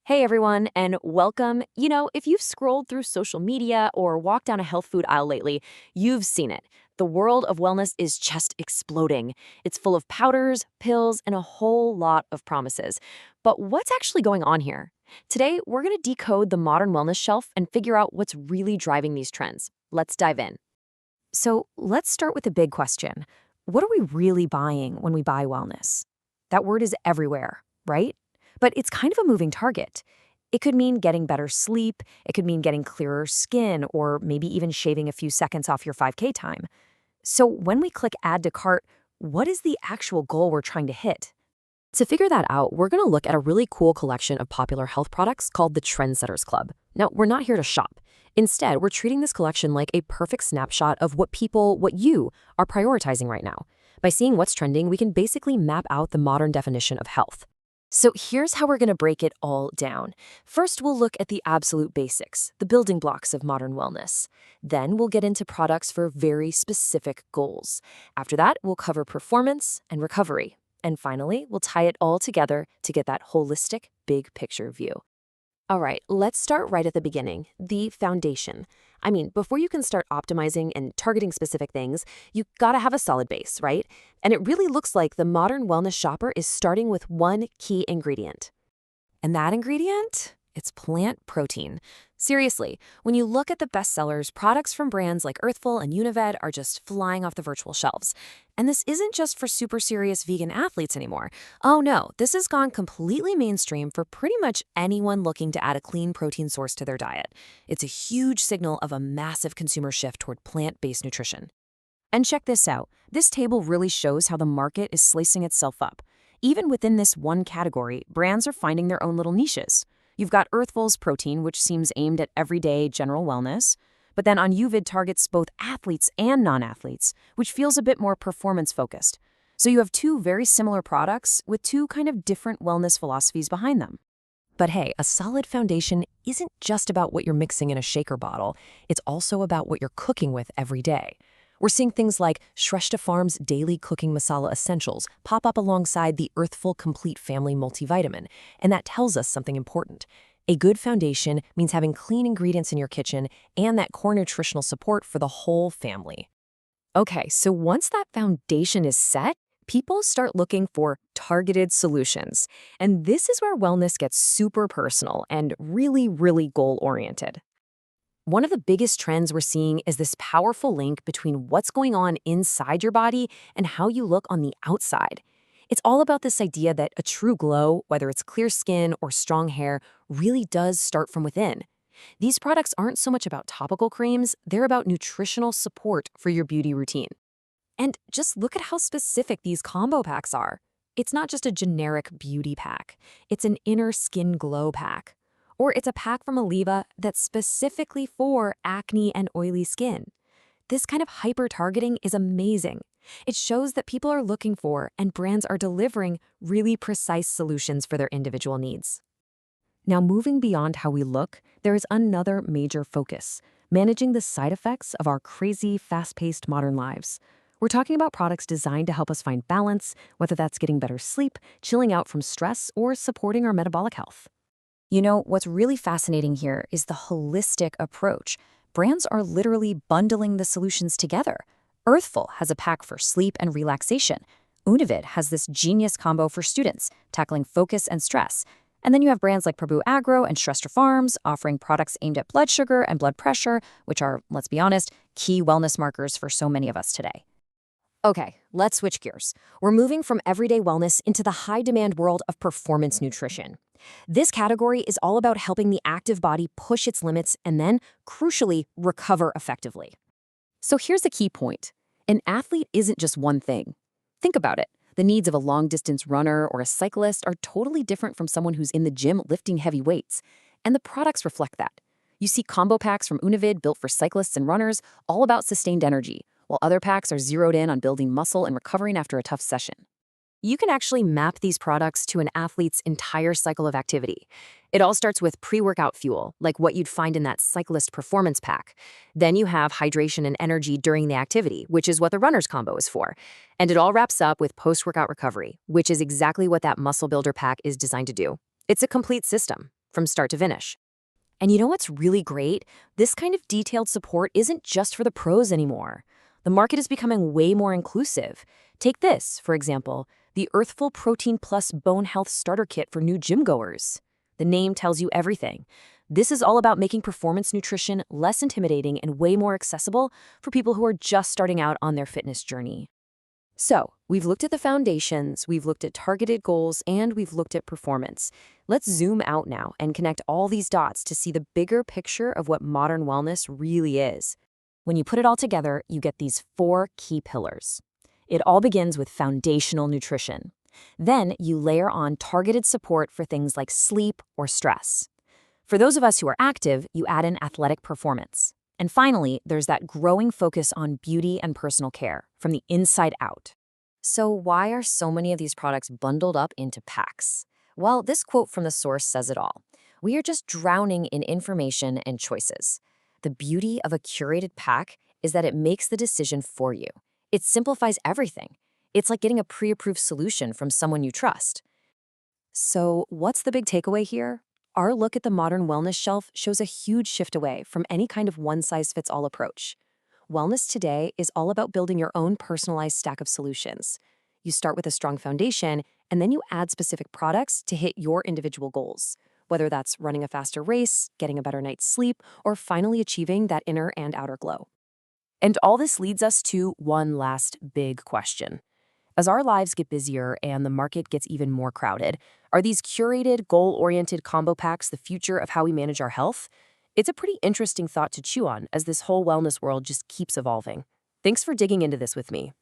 Hey everyone, and welcome. If you've scrolled through social media or walked down a health food aisle lately, you've seen it. The world of wellness is just exploding. It's full of powders, pills, and a whole lot of promises. But what's actually going on here? Today, we're going to decode the modern wellness shelf and figure out what's really driving these trends. Let's dive in. So, let's start with the big question. What are we really buying when we buy wellness? That word is everywhere, right? But it's kind of a moving target. It could mean getting better sleep, it could mean getting clearer skin, or maybe even shaving a few seconds off your 5K time. So when we click Add to Cart, what is the actual goal we're trying to hit? To figure that out, we're going to look at a really cool collection of popular health products called the Trendsetters Club. Now, we're not here to shop. Instead, we're treating this collection like a perfect snapshot of what you are prioritizing right now. By seeing what's trending, we can basically map out the modern definition of health. So here's how we're going to break it all down. First, we'll look at the absolute basics, the building blocks of modern wellness. Then we'll get into products for very specific goals. After that, we'll cover performance and recovery. And finally, we'll tie it all together to get that holistic, big picture view. All right, let's start right at the beginning, the foundation. Before you can start optimizing and targeting specific things, you gotta have a solid base, right? And it really looks like the modern wellness shopper is starting with one key ingredient. And that ingredient? It's plant protein. Seriously, when you look at the bestsellers, products from brands like Earthful and Unived are just flying off the virtual shelves. And this isn't just for super serious vegan athletes anymore. Oh no, this has gone completely mainstream for pretty much anyone looking to add a clean protein source to their diet. It's a huge signal of a massive consumer shift toward plant-based nutrition. And check this out. This table really shows how the market is slicing itself up. Even within this one category, brands are finding their own little niches. You've got Earthful's protein, which seems aimed at everyday general wellness. But then on Uvid targets both athletes and non-athletes, which feels a bit more performance-focused. So you have two very similar products with two kind of different wellness philosophies behind them. But hey, a solid foundation isn't just about what you're mixing in a shaker bottle. It's also about what you're cooking with every day. We're seeing things like Shrestha Farm's Daily Cooking Masala Essentials pop up alongside the Earthful Complete Family Multivitamin, and that tells us something important. A good foundation means having clean ingredients in your kitchen and that core nutritional support for the whole family. Okay, so once that foundation is set, people start looking for targeted solutions. And this is where wellness gets super personal and really, really goal-oriented. One of the biggest trends we're seeing is this powerful link between what's going on inside your body and how you look on the outside. It's all about this idea that a true glow, whether it's clear skin or strong hair, really does start from within. These products aren't so much about topical creams, they're about nutritional support for your beauty routine. And just look at how specific these combo packs are. It's not just a generic beauty pack, it's an inner skin glow pack. Or it's a pack from Oliva that's specifically for acne and oily skin. This kind of hyper-targeting is amazing. It shows that people are looking for and brands are delivering really precise solutions for their individual needs. Now, moving beyond how we look, there is another major focus: managing the side effects of our crazy, fast-paced modern lives. We're talking about products designed to help us find balance, whether that's getting better sleep, chilling out from stress, or supporting our metabolic health. What's really fascinating here is the holistic approach. Brands are literally bundling the solutions together. Earthful has a pack for sleep and relaxation. Univid has this genius combo for students, tackling focus and stress. And then you have brands like Prabhu Agro and Shrestha Farms offering products aimed at blood sugar and blood pressure, which are, let's be honest, key wellness markers for so many of us today. Okay, let's switch gears. We're moving from everyday wellness into the high-demand world of performance nutrition. This category is all about helping the active body push its limits and then, crucially, recover effectively. So here's the key point. An athlete isn't just one thing. Think about it. The needs of a long-distance runner or a cyclist are totally different from someone who's in the gym lifting heavy weights. And the products reflect that. You see combo packs from Univid built for cyclists and runners, all about sustained energy, while other packs are zeroed in on building muscle and recovering after a tough session. You can actually map these products to an athlete's entire cycle of activity. It all starts with pre-workout fuel, like what you'd find in that cyclist performance pack. Then you have hydration and energy during the activity, which is what the runner's combo is for. And it all wraps up with post-workout recovery, which is exactly what that muscle builder pack is designed to do. It's a complete system. from start to finish. And you know what's really great? This kind of detailed support isn't just for the pros anymore. The market is becoming way more inclusive. Take this, for example, the Earthful Protein Plus Bone Health Starter Kit for new gym goers. The name tells you everything. This is all about making performance nutrition less intimidating and way more accessible for people who are just starting out on their fitness journey. So, we've looked at the foundations, we've looked at targeted goals, and we've looked at performance. Let's zoom out now and connect all these dots to see the bigger picture of what modern wellness really is. When you put it all together, you get these 4 key pillars. It all begins with foundational nutrition. Then you layer on targeted support for things like sleep or stress. For those of us who are active, you add in athletic performance. And finally, there's that growing focus on beauty and personal care from the inside out. So why are so many of these products bundled up into packs? Well, this quote from the source says it all. We are just drowning in information and choices. The beauty of a curated pack is that it makes the decision for you. It simplifies everything. It's like getting a pre-approved solution from someone you trust. So what's the big takeaway here? Our look at the modern wellness shelf shows a huge shift away from any kind of one-size-fits-all approach. Wellness today is all about building your own personalized stack of solutions. You start with a strong foundation, and then you add specific products to hit your individual goals, whether that's running a faster race, getting a better night's sleep, or finally achieving that inner and outer glow. And all this leads us to one last big question. As our lives get busier and the market gets even more crowded, are these curated, goal-oriented combo packs the future of how we manage our health? It's a pretty interesting thought to chew on as this whole wellness world just keeps evolving. Thanks for digging into this with me.